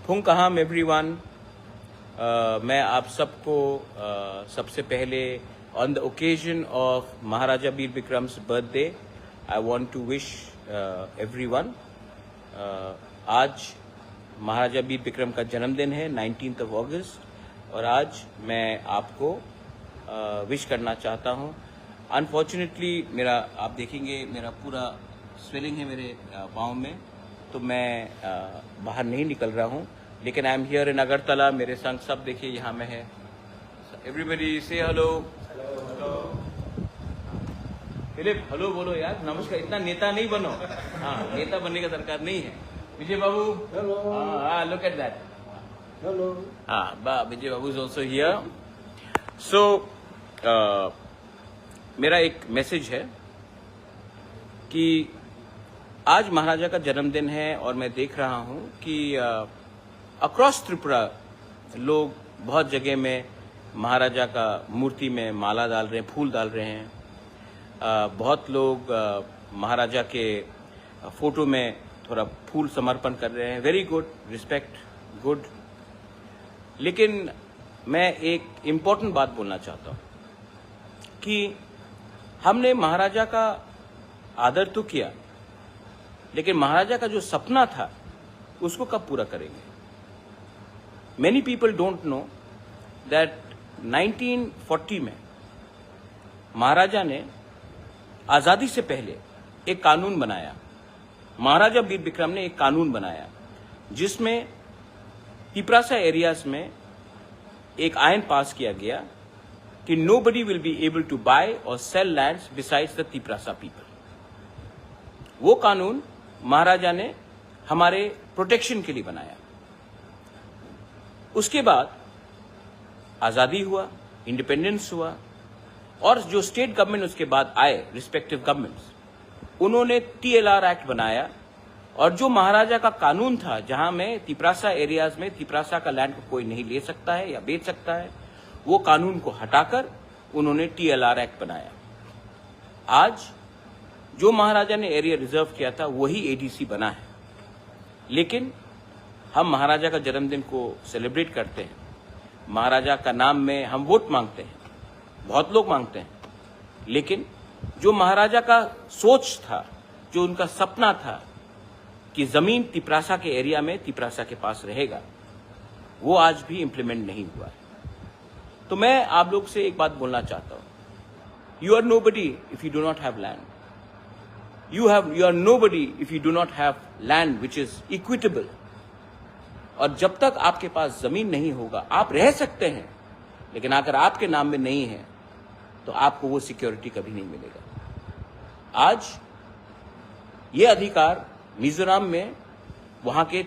फुंकहाम everyone. मैं आप सबको सबसे पहले on the occasion of Maharaja Vir Vikram's birthday I want to wish everyone. आज महाराजा वीर विक्रम का जन्मदिन है 19 अगस्त और आज मैं आपको विश करना चाहता हूं। अनफॉर्चुनेटली आप देखेंगे मेरा पूरा स्वेलिंग है मेरे पाँव में, तो मैं बाहर नहीं निकल रहा हूं, लेकिन I am here in Agartala. मेरे संग सब देखिए यहाँ में है। एवरीबडी से हेलो। फिलिप हेलो बोलो यार, नमस्कार। इतना नेता नहीं बनो। हाँ, नेता बनने का दरकार नहीं है। विजय बाबू हेलो। हाँ, लुक एट दैट। हेलो। हाँ, विजय बाबू इज ऑल्सो हियर। सो मेरा एक मैसेज है कि आज महाराजा का जन्मदिन है और मैं देख रहा हूं कि अक्रॉस त्रिपुरा लोग बहुत जगह में महाराजा का मूर्ति में माला डाल रहे हैं, फूल डाल रहे हैं। बहुत लोग महाराजा के फोटो में थोड़ा फूल समर्पण कर रहे हैं। Very good, respect, good. लेकिन मैं एक इम्पोर्टेंट बात बोलना चाहता हूं कि हमने महाराजा का आदर तो किया, लेकिन महाराजा का जो सपना था उसको कब पूरा करेंगे? Many people don't know that 1940 में महाराजा ने आजादी से पहले एक कानून बनाया। महाराजा वीर विक्रम ने एक कानून बनाया जिसमें तिपरासा एरियाज में एक आयन पास किया गया कि nobody will be able to buy or sell lands besides the Tiprasa people। वो कानून महाराजा ने हमारे प्रोटेक्शन के लिए बनाया। उसके बाद आजादी हुआ, इंडिपेंडेंस हुआ, और जो स्टेट गवर्नमेंट उसके बाद आए, रिस्पेक्टिव गवर्नमेंट्स, उन्होंने TLR एक्ट बनाया। और जो महाराजा का कानून था जहां में तिपरासा एरियाज में तिपरासा का लैंड को कोई नहीं ले सकता है या बेच सकता है, वो कानून को हटाकर उन्होंने TLR एक्ट बनाया। आज जो महाराजा ने एरिया रिजर्व किया था वही ADC बना है। लेकिन हम महाराजा का जन्मदिन को सेलिब्रेट करते हैं, महाराजा का नाम में हम वोट मांगते हैं, बहुत लोग मांगते हैं, लेकिन जो महाराजा का सोच था, जो उनका सपना था कि जमीन तिपरासा के एरिया में तिपरासा के पास रहेगा, वो आज भी इम्प्लीमेंट नहीं हुआ है। तो मैं आप लोग से एक बात बोलना चाहता हूं, you are nobody if you do not have land. You are nobody if you do not have land which is equitable। और जब तक आपके पास जमीन नहीं होगा, आप रह सकते हैं, लेकिन अगर आपके नाम में नहीं है तो आपको वो सिक्योरिटी कभी नहीं मिलेगा। आज ये अधिकार मिजोरम में वहां के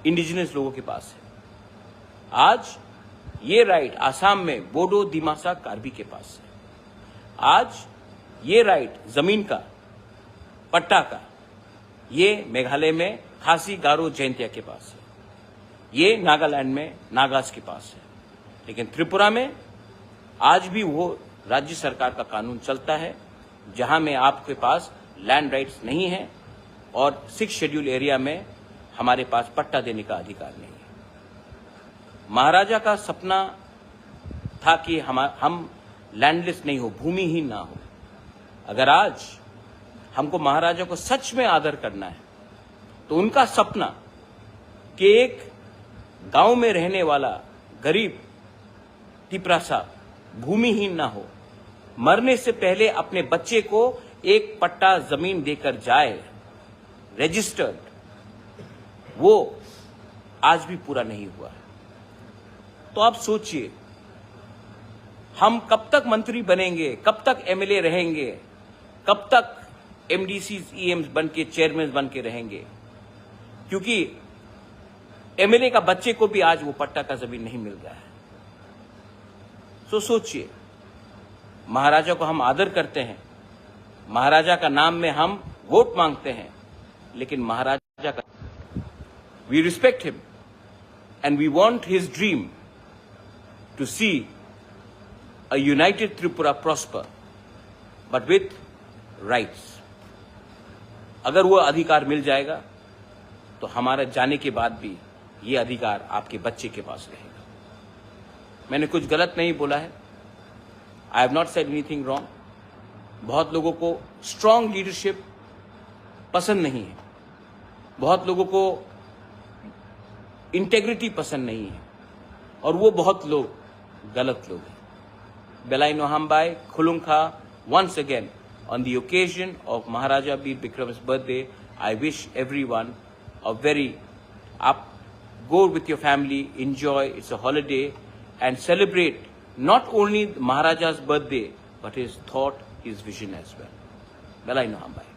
इंडिजिनस लोगों के पास है। आज ये राइट आसाम में बोडो दिमासा कार्बी के पास है। आज ये राइट जमीन का, पट्टा का, ये मेघालय में खासी गारो जैंतिया के पास है, ये नागालैंड में नागास के पास है। लेकिन त्रिपुरा में आज भी वो राज्य सरकार का कानून चलता है जहां में आपके पास लैंड राइट्स नहीं है और 6 शेड्यूल एरिया में हमारे पास पट्टा देने का अधिकार नहीं है। महाराजा का सपना था कि हम लैंडलेस नहीं हो, भूमिहीन ना हो। अगर आज हमको महाराजा को सच में आदर करना है तो उनका सपना कि एक गांव में रहने वाला गरीब तिपरासा भूमिहीन ना हो, मरने से पहले अपने बच्चे को एक पट्टा जमीन देकर जाए रजिस्टर्ड, वो आज भी पूरा नहीं हुआ है। तो आप सोचिए, हम कब तक मंत्री बनेंगे, कब तक MLA रहेंगे, कब तक MDCs EMs बन के, चेयरमैन बन के रहेंगे, क्योंकि MLA का बच्चे को भी आज वो पट्टा का जमीन नहीं मिल रहा है। तो सोचिए, महाराजा को हम आदर करते हैं, महाराजा का नाम में हम वोट मांगते हैं, लेकिन महाराजा का we respect him and we want his dream to see a united Tripura prosper but with rights. अगर वो अधिकार मिल जाएगा तो हमारे जाने के बाद भी ये अधिकार आपके बच्चे के पास रहेगा। मैंने कुछ गलत नहीं बोला है, I have not said anything wrong. बहुत लोगों को स्ट्रांग लीडरशिप पसंद नहीं है, बहुत लोगों को इंटेग्रिटी पसंद नहीं है, और वो बहुत लोग गलत लोग हैं। Belai Nohambai, Khulunkha, once again, on the occasion of Maharaja Bir Bikram's birthday, I wish everyone a go with your family, enjoy, it's a holiday, and celebrate not only Maharaja's birthday, but his thought, his vision as well. Belai Nohambai.